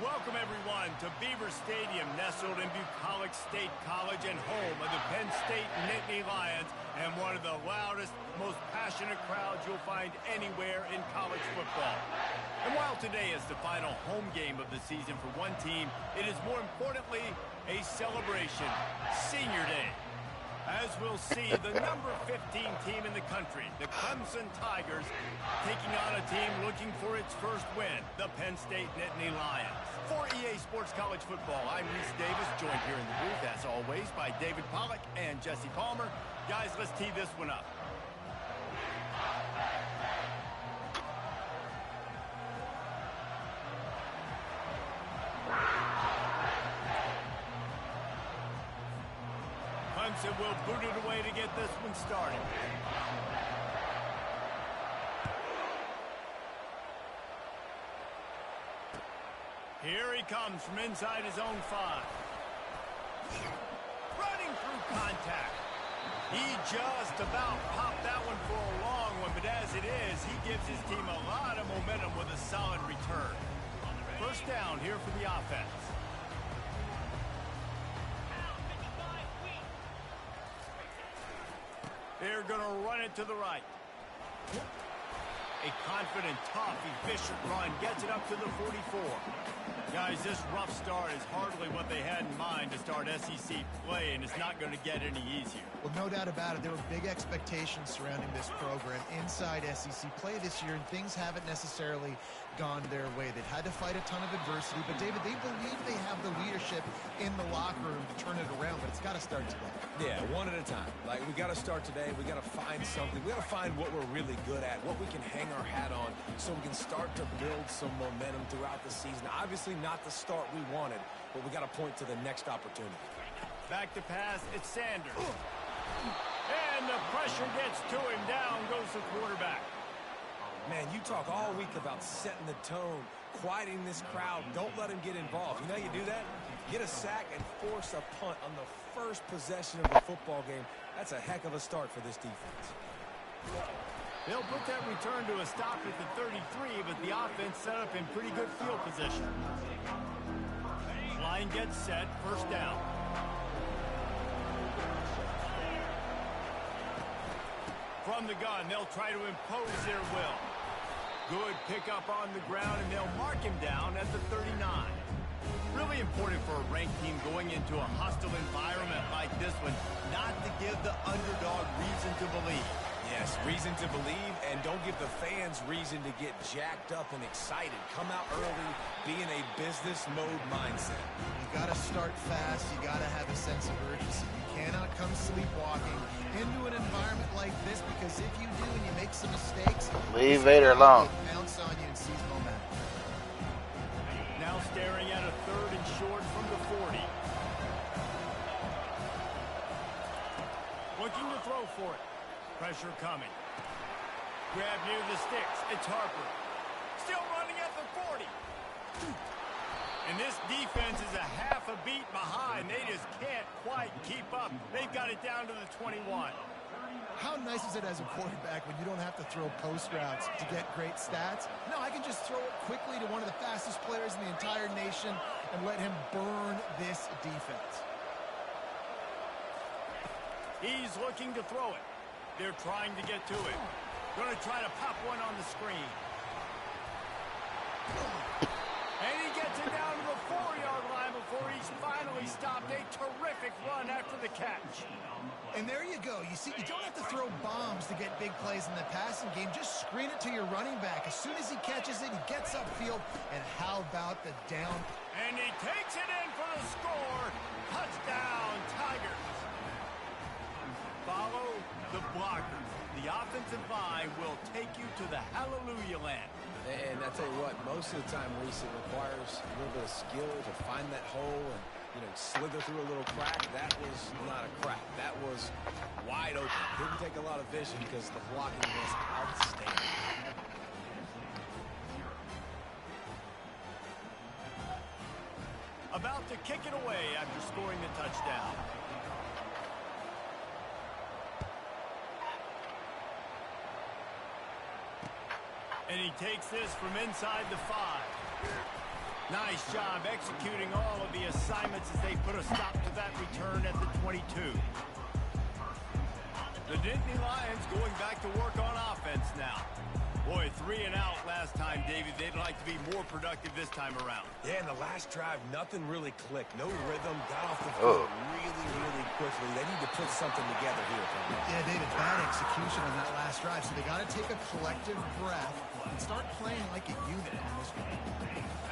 Welcome, everyone, to Beaver Stadium, nestled in Bucolic State College and home of the Penn State Nittany Lions, and one of the loudest, most passionate crowds you'll find anywhere in college football. And while today is the final home game of the season for one team, it is more importantly a celebration, Senior Day. As we'll see, the number 15 team in the country, the Clemson Tigers, taking on a team looking for its first win, the Penn State Nittany Lions. For EA Sports College Football, I'm Reese Davis, joined here in the booth, as always, by David Pollack and Jesse Palmer. Guys, let's tee this one up. Clemson will boot it away to get this one started. Here he comes from inside his own 5. Running through contact. He just about popped that one for a long one, but as it is, he gives his team a lot of momentum with a solid return. First down here for the offense. They're going to run it to the right. A confident, tough, efficient run gets it up to the 44. Guys, this rough start is hardly what they had in mind to start SEC play, and it's not going to get any easier. Well, no doubt about it. There were big expectations surrounding this program inside SEC play this year, and things haven't necessarily gone their way. They've had to fight a ton of adversity, but, David, they believe they have the leadership in the locker room to turn it around, but it's got to start today. Yeah, one at a time. Like, we got to start today. We got to find something. We got to find what we're really good at, what we can hang our hat on, so we can start to build some momentum throughout the season. Obviously not the start we wanted, but we got to point to the next opportunity. Back to pass, it's Sanders. And the pressure gets to him. Down goes the quarterback. Man, you talk all week about setting the tone, quieting this crowd. Don't let him get involved. You know how you do that? Get a sack and force a punt on the first possession of the football game. That's a heck of a start for this defense. They'll put that return to a stop at the 33, but the offense set up in pretty good field position. Line gets set, first down. From the gun, they'll try to impose their will. Good pickup on the ground, and they'll mark him down at the 39. Really important for a ranked team going into a hostile environment like this one, not to give the underdog reason to believe. Yes, reason to believe, and don't give the fans reason to get jacked up and excited. Come out early, be in a business mode mindset. You got to start fast. You got to have a sense of urgency. You cannot come sleepwalking into an environment like this, because if you do and you make some mistakes, leave Vader alone. Bounce on you and seize momentum. Now staring at a 3rd and short from the 40. Looking to throw for it. Pressure coming. Grab near the sticks. It's Harper. Still running at the 40. And this defense is a half a beat behind. They just can't quite keep up. They've got it down to the 21. How nice is it as a quarterback when you don't have to throw post routes to get great stats? No, I can just throw it quickly to one of the fastest players in the entire nation and let him burn this defense. He's looking to throw it. They're trying to get to it. Going to try to pop one on the screen. And he gets it down to the 4-yard line before he's finally stopped. A terrific run after the catch. And there you go. You see, you don't have to throw bombs to get big plays in the passing game. Just screen it to your running back. As soon as he catches it, he gets upfield. And how about the down? And he takes it in for the score. Touchdown, Tigers. Follow the blockers. The offensive line will take you to the hallelujah land. And I tell you what, most of the time, Reese, it requires a little bit of skill to find that hole and, slither through a little crack. That was not a crack. That was wide open. Didn't take a lot of vision because the blocking was outstanding. About to kick it away after scoring the touchdown. And he takes this from inside the 5. Nice job executing all of the assignments as they put a stop to that return at the 22. The Nittany Lions going back to work on offense now. Boy, 3 and out last time, David. They'd like to be more productive this time around. Yeah, in the last drive, nothing really clicked. No rhythm. Got off the field really quickly. They need to put something together here. Yeah, David, bad execution on that last drive. So they got to take a collective breath and start playing like a unit in this one.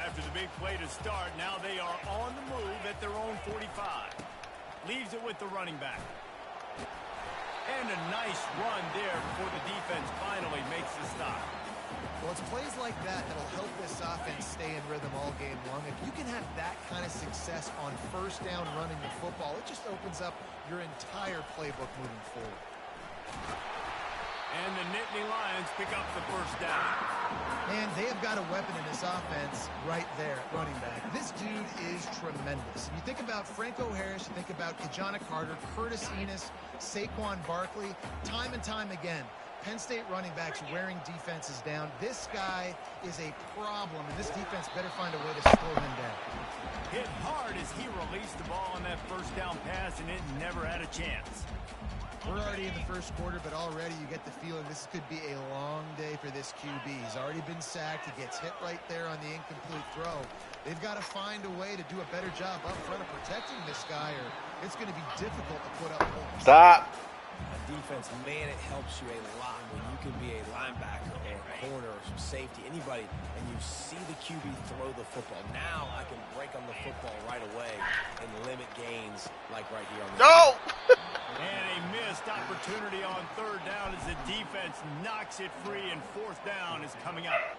After the big play to start, now they are on the move at their own 45. Leaves it with the running back. And a nice run there before the defense finally makes the stop. Well, it's plays like that that'll help this offense stay in rhythm all game long. If you can have that kind of success on first down running the football, it just opens up your entire playbook moving forward. And the Nittany Lions pick up the first down. And they have got a weapon in this offense right there at running back. This dude is tremendous. You think about Franco Harris, you think about Kajana Carter, Curtis Enos, Saquon Barkley, time and time again. Penn State running backs wearing defenses down. This guy is a problem, and this defense better find a way to slow him down. Hit hard as he released the ball on that first down pass, and it never had a chance. We're already in the first quarter, but already you get the feeling this could be a long day for this QB. He's already been sacked. He gets hit right there on the incomplete throw. They've got to find a way to do a better job up front of protecting this guy, or it's going to be difficult to put up points. Stop. Defense, man, it helps you a lot when you can be a linebacker or a corner or some safety, anybody, and you see the QB throw the football. Now I can break on the football right away and limit gains like right here on the No! And a missed opportunity on third down as the defense knocks it free, and fourth down is coming up.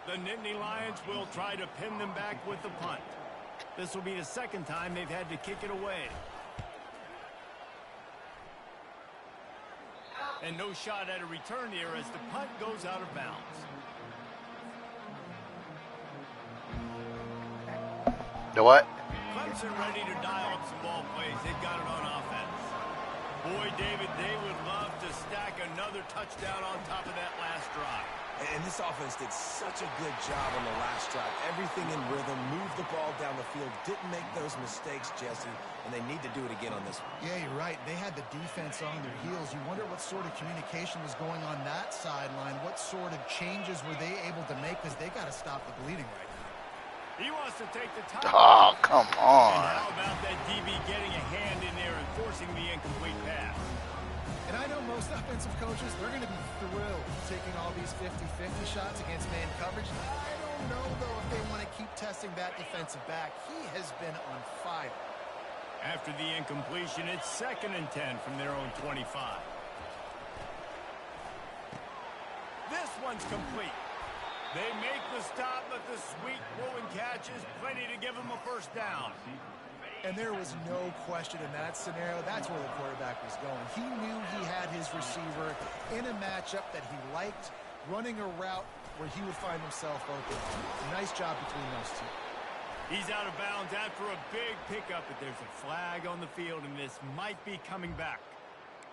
The Nittany Lions will try to pin them back with the punt. This will be the second time they've had to kick it away. And no shot at a return here as the punt goes out of bounds. The what? Clemson ready to dial up some ball plays. They've got it on offense. Boy, David, they would love to stack another touchdown on top of that last drive. And this offense did such a good job on the last drive. Everything in rhythm, moved the ball down the field, didn't make those mistakes, Jesse, and they need to do it again on this one. Yeah, you're right. They had the defense on their heels. You wonder what sort of communication was going on that sideline. What sort of changes were they able to make, because they got to stop the bleeding right now. He wants to take the top. Oh, come on. And how about that DB getting a hand in there and forcing the incomplete pass? And I know most offensive coaches, they're going to be thrilled taking all these 50-50 shots against man coverage. I don't know, though, if they want to keep testing that defensive back. He has been on fire. After the incompletion, it's 2nd and 10 from their own 25. This one's complete. They make the stop, but the sweet throwing catch is plenty to give them a first down. And there was no question in that scenario. That's where the quarterback was going. He knew he had his receiver in a matchup that he liked, running a route where he would find himself open. Nice job between those two. He's out of bounds after a big pickup, but there's a flag on the field, and this might be coming back.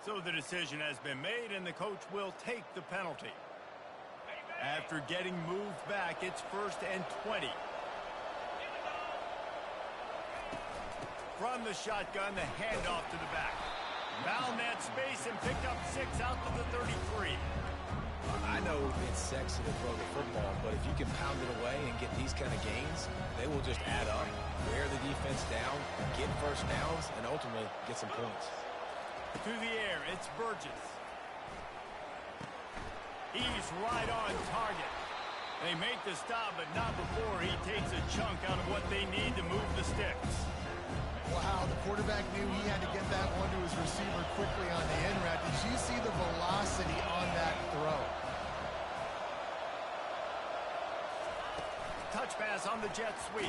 So the decision has been made, and the coach will take the penalty. After getting moved back, it's 1st and 20. From the shotgun, the handoff to the back. Found that space and picked up 6 out to the 33. I know it's sexy to throw the football, but if you can pound it away and get these kind of gains, they will just add up, wear the defense down, get first downs, and ultimately get some points. To the air, it's Burgess. He's right on target. They make the stop, but not before he takes a chunk out of what they need to move the sticks. Wow, the quarterback knew he had to get that one to his receiver quickly on the in route. Did you see the velocity on that throw? Touch pass on the jet sweep.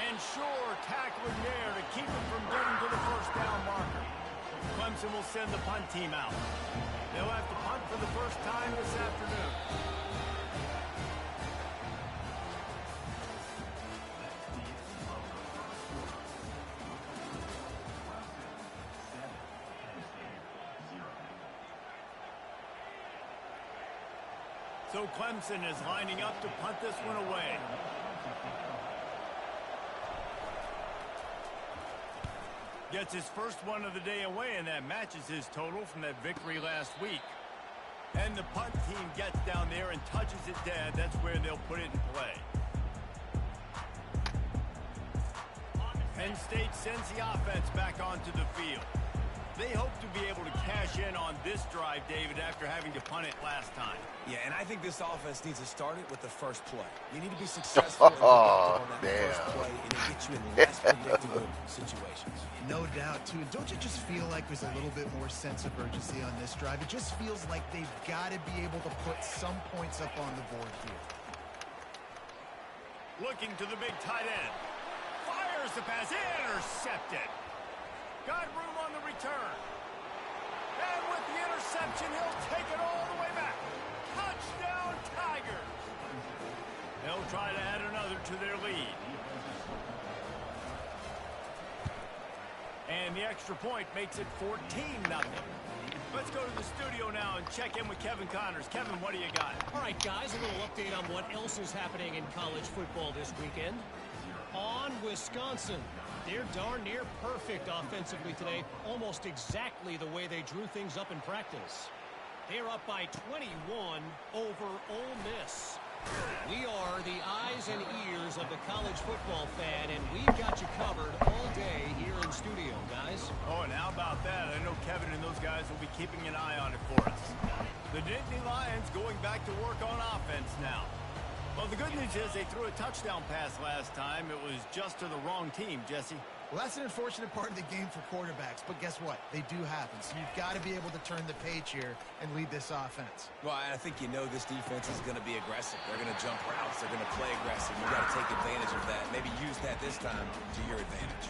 And sure, tackling there to keep him from getting to the first down marker. Clemson will send the punt team out. They'll have to punt for the first time this afternoon. So Clemson is lining up to punt this one away. Gets his first one of the day away, and that matches his total from that victory last week. And the punt team gets down there and touches it dead. That's where they'll put it in play. Penn State sends the offense back onto the field. They hope to be able to cash in on this drive, David, after having to punt it last time. Yeah, and I think this offense needs to start it with the first play. You need to be successful and on that first play, and it gets you in less predictable situations. No doubt, too. Don't you just feel like there's a little bit more sense of urgency on this drive? It just feels like they've got to be able to put some points up on the board here. Looking to the big tight end. Fires the pass. Intercepted. Got room on the return. And with the interception, he'll take it all the way back. Touchdown, Tigers. They'll try to add another to their lead. And the extra point makes it 14-0. Let's go to the studio now and check in with Kevin Connors. Kevin, what do you got? All right, guys, a little update on what else is happening in college football this weekend. On Wisconsin. They're darn near perfect offensively today, almost exactly the way they drew things up in practice. They're up by 21 over Ole Miss. We are the eyes and ears of the college football fan, and we've got you covered all day here in studio, guys. Oh, and how about that? I know Kevin and those guys will be keeping an eye on it for us. The Nittany Lions going back to work on offense now. Well, the good news is they threw a touchdown pass last time. It was just to the wrong team, Jesse. Well, that's an unfortunate part of the game for quarterbacks, but guess what? They do happen, so you've got to be able to turn the page here and lead this offense. Well, I think you know this defense is going to be aggressive. They're going to jump routes. They're going to play aggressive. You've got to take advantage of that. Maybe use that this time to your advantage.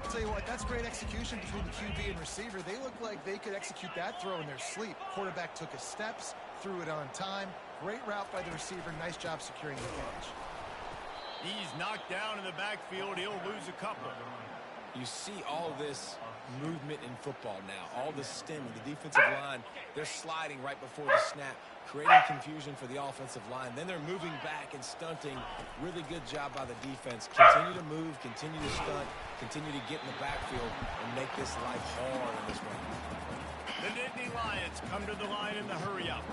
I'll tell you what, that's great execution between the QB and receiver. They look like they could execute that throw in their sleep. Quarterback took his steps, threw it on time. Great route by the receiver. Nice job securing the catch. He's knocked down in the backfield. He'll lose a couple. You see all this movement in football now. All the stemming, the defensive line, they're sliding right before the snap, creating confusion for the offensive line. Then they're moving back and stunting. Really good job by the defense. Continue to move, continue to stunt, continue to get in the backfield and make this life hard in this one. The Nittany Lions come to the line in the hurry-up.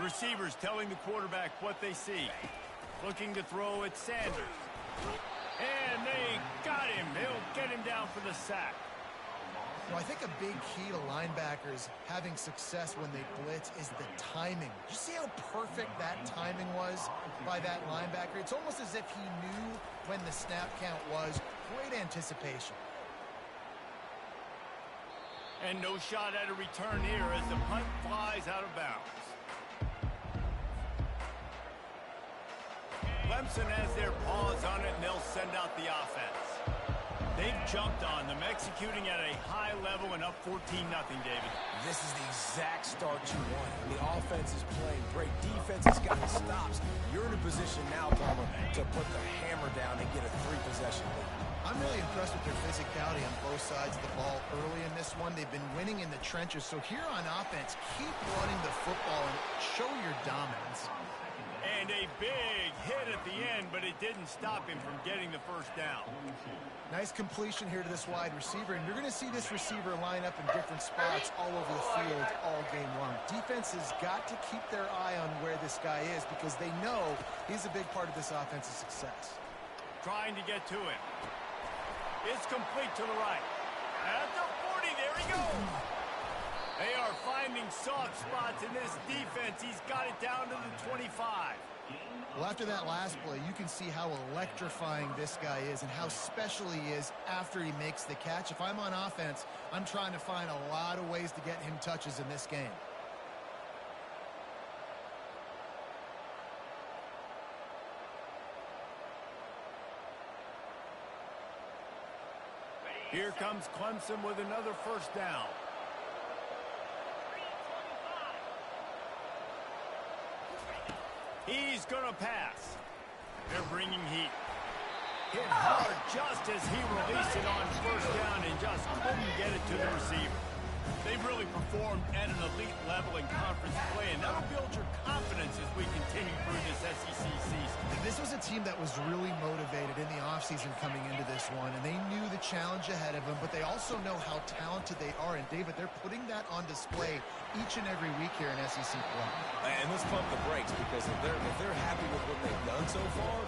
Receivers telling the quarterback what they see. Looking to throw at Sanders. And they got him. They'll get him down for the sack. Well, I think a big key to linebackers having success when they blitz is the timing. Did you see how perfect that timing was by that linebacker? It's almost as if he knew when the snap count was. Great anticipation. And no shot at a return here as the punt flies out of bounds. Clemson has their paws on it, and they'll send out the offense. They've jumped on them, executing at a high level and up 14-0, David. This is the exact start you want. The offense is playing great. Defense has gotten stops. You're in a position now, Palmer, to put the hammer down and get a three-possession lead. I'm really impressed with their physicality on both sides of the ball early in this one. They've been winning in the trenches. So here on offense, keep running the football and show your dominance. And a big hit at the end, but it didn't stop him from getting the first down. Nice completion here to this wide receiver, and you're going to see this receiver line up in different spots all over the field all game long. Defense has got to keep their eye on where this guy is because they know he's a big part of this offensive success. Trying to get to him. It's complete to the right. At the 40, there he goes. They are finding soft spots in this defense. He's got it down to the 25. Well, after that last play, you can see how electrifying this guy is and how special he is after he makes the catch. If I'm on offense, I'm trying to find a lot of ways to get him touches in this game. Here comes Clemson with another first down. He's going to pass. They're bringing heat. Hit hard just as he released it on first down and just couldn't get it to the receiver. They've really performed at an elite level in conference play, and that'll build your confidence as we continue through this SEC season. This was a team that was really motivated in the offseason coming into this one, and they knew the challenge ahead of them, but they also know how talented they are. And, David, they're putting that on display each and every week here in SEC play. And let's pump the brakes, because if they're happy with what they've done so far,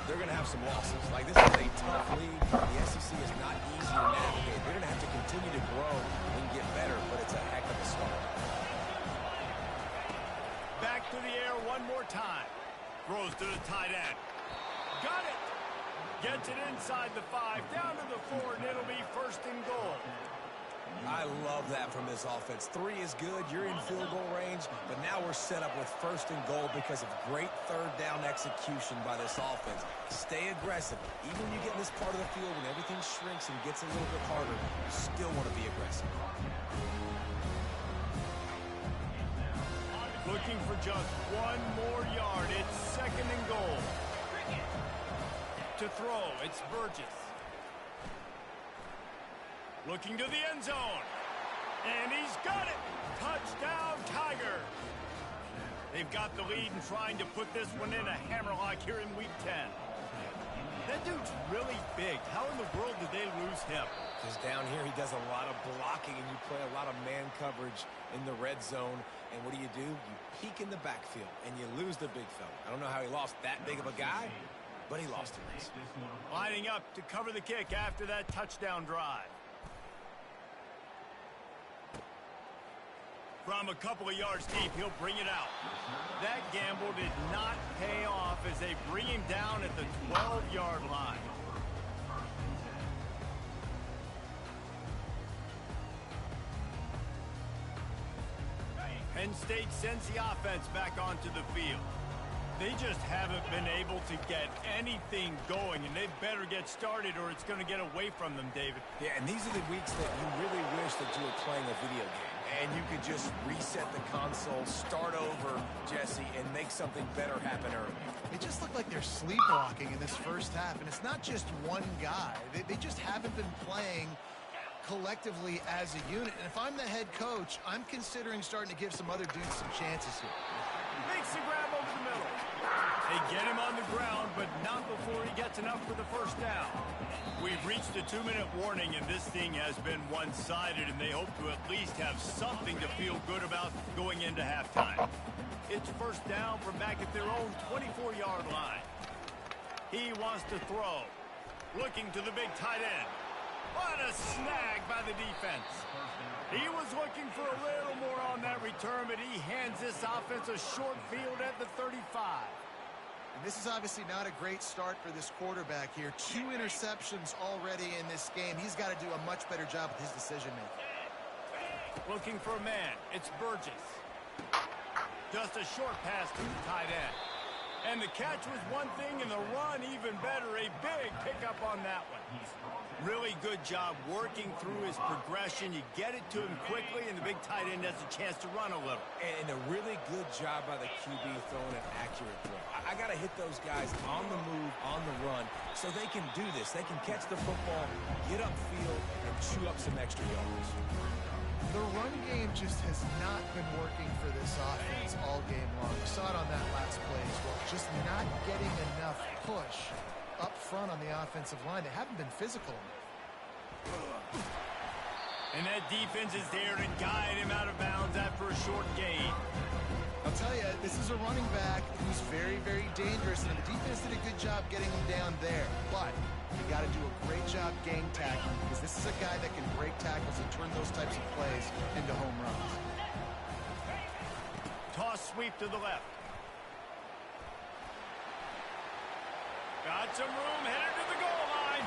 they're going to have some losses. Like, this is a tough league. The SEC is not easy to navigate. They're going to have to continue to grow and get better, but it's a heck of a start. Back to the air one more time. Throws to the tight end. Got it. Gets it inside the 5, down to the 4, and it'll be first and goal. I love that from this offense. 3 is good. You're in field goal range, but now we're set up with first and goal because of great third down execution by this offense. Stay aggressive. Even when you get in this part of the field when everything shrinks and gets a little bit harder, you still want to be aggressive. Looking for just 1 more yard. It's second and goal. To throw, it's Burgess. Looking to the end zone. And he's got it. Touchdown, Tiger. They've got the lead and trying to put this one in a hammerlock here in Week 10. That dude's really big. How in the world did they lose him? Because down here he does a lot of blocking, and you play a lot of man coverage in the red zone. And what do? You peek in the backfield, and you lose the big fella. I don't know how he lost that big of a guy, but he lost him. Lining up to cover the kick after that touchdown drive. From a couple of yards deep, he'll bring it out. That gamble did not pay off as they bring him down at the 12-yard line. Penn State sends the offense back onto the field. They just haven't been able to get anything going, and they better get started or it's going to get away from them, David. Yeah, and these are the weeks that you really wish that you were playing a video game. And you could just reset the console, start over, Jesse, and make something better happen early. They just look like they're sleepwalking in this first half, and it's not just one guy. They just haven't been playing collectively as a unit. And if I'm the head coach, I'm considering starting to give some other dudes some chances here. Makes the grab over the middle. They get him on the ground, but not before he gets enough for the first down. We've reached the 2-minute warning, and this thing has been one-sided, and they hope to at least have something to feel good about going into halftime. It's first down from back at their own 24-yard line. He wants to throw. Looking to the big tight end. What a snag by the defense. He was looking for a little more on that return, but he hands this offense a short field at the 35. And this is obviously not a great start for this quarterback here. 2 interceptions already in this game. He's got to do a much better job with his decision-making. Looking for a man. It's Burgess. Just a short pass to the tight end. And the catch was one thing, and the run even better. A big pickup on that one. Really good job working through his progression. You get it to him quickly, and the big tight end has a chance to run a little. And a really good job by the QB throwing an accurate throw. I got to hit those guys on the move, on the run, so they can do this. They can catch the football, get upfield, and chew up some extra yards. The run game just has not been working for this offense all game long. We saw it on that last play as well. Just not getting enough push up front on the offensive line. They haven't been physical enough. And that defense is there to guide him out of bounds after a short gain. I'll tell you, this is a running back who's very, very dangerous, and the defense did a good job getting him down there. But you got to do a great job game tackling, because this is a guy that can break tackles and turn those types of plays into home runs. Toss sweep to the left. Got some room, headed to the goal line.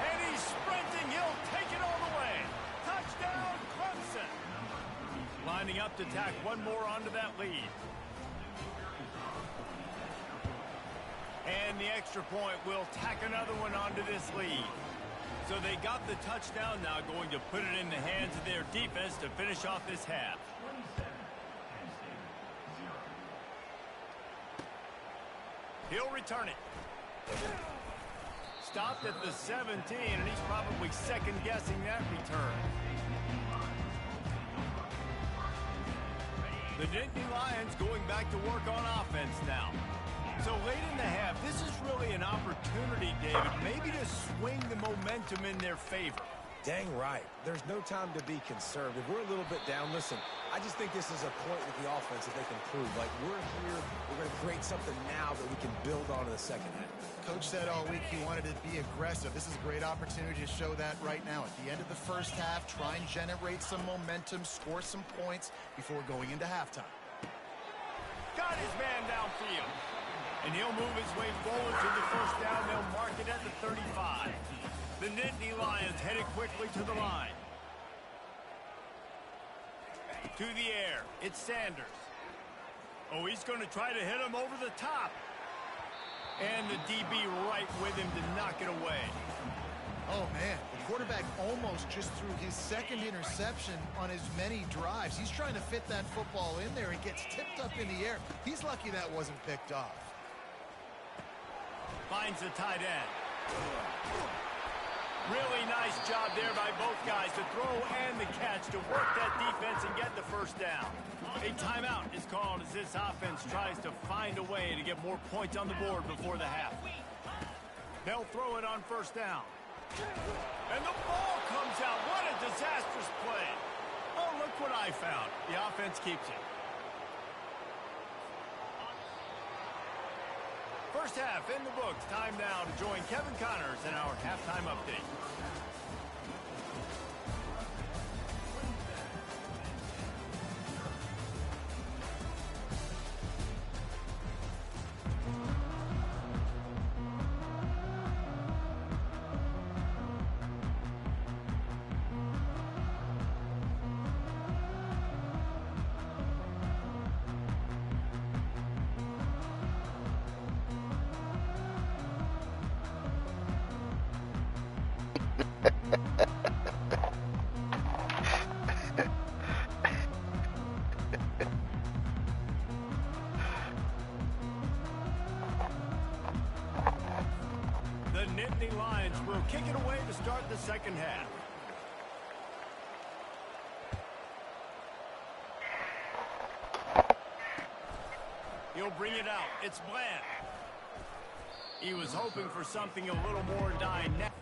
And he's sprinting. He'll take it all the way. Touchdown, Clemson. Lining up to tack one more onto that lead. And the extra point will tack another one onto this lead. So they got the touchdown, now going to put it in the hands of their defense to finish off this half. He'll return it. Stopped at the 17, and he's probably second-guessing that return. The Nittany Lions going back to work on offense now. So late in the half, this is really an opportunity, David, maybe to swing the momentum in their favor. Dang right. There's no time to be conservative. We're a little bit down. Listen, I just think this is a point with the offense that they can prove. Like, we're here, we're going to create something now that we can build on in the second half. Coach said all week he wanted to be aggressive. This is a great opportunity to show that right now. At the end of the first half, try and generate some momentum, score some points before going into halftime. Got his man downfield. And he'll move his way forward to the first down. They'll mark it at the 35. The Nittany Lions headed quickly to the line. To the air. It's Sanders. Oh, he's going to try to hit him over the top. And the DB right with him to knock it away. Oh, man. The quarterback almost just threw his second interception on as many drives. He's trying to fit that football in there. It gets tipped up in the air. He's lucky that wasn't picked off. Finds the tight end. Really nice job there by both guys to throw and the catch to work that defense and get the first down. A timeout is called as this offense tries to find a way to get more points on the board before the half. They'll throw it on first down. And the ball comes out. What a disastrous play. Oh, look what I found. The offense keeps it. First half in the books. Time now to join Kevin Connors in our halftime update. The Nittany Lions will kick it away to start the second half. He'll bring it out. It's Bland. He was hoping for something a little more dynamic.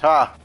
Huh.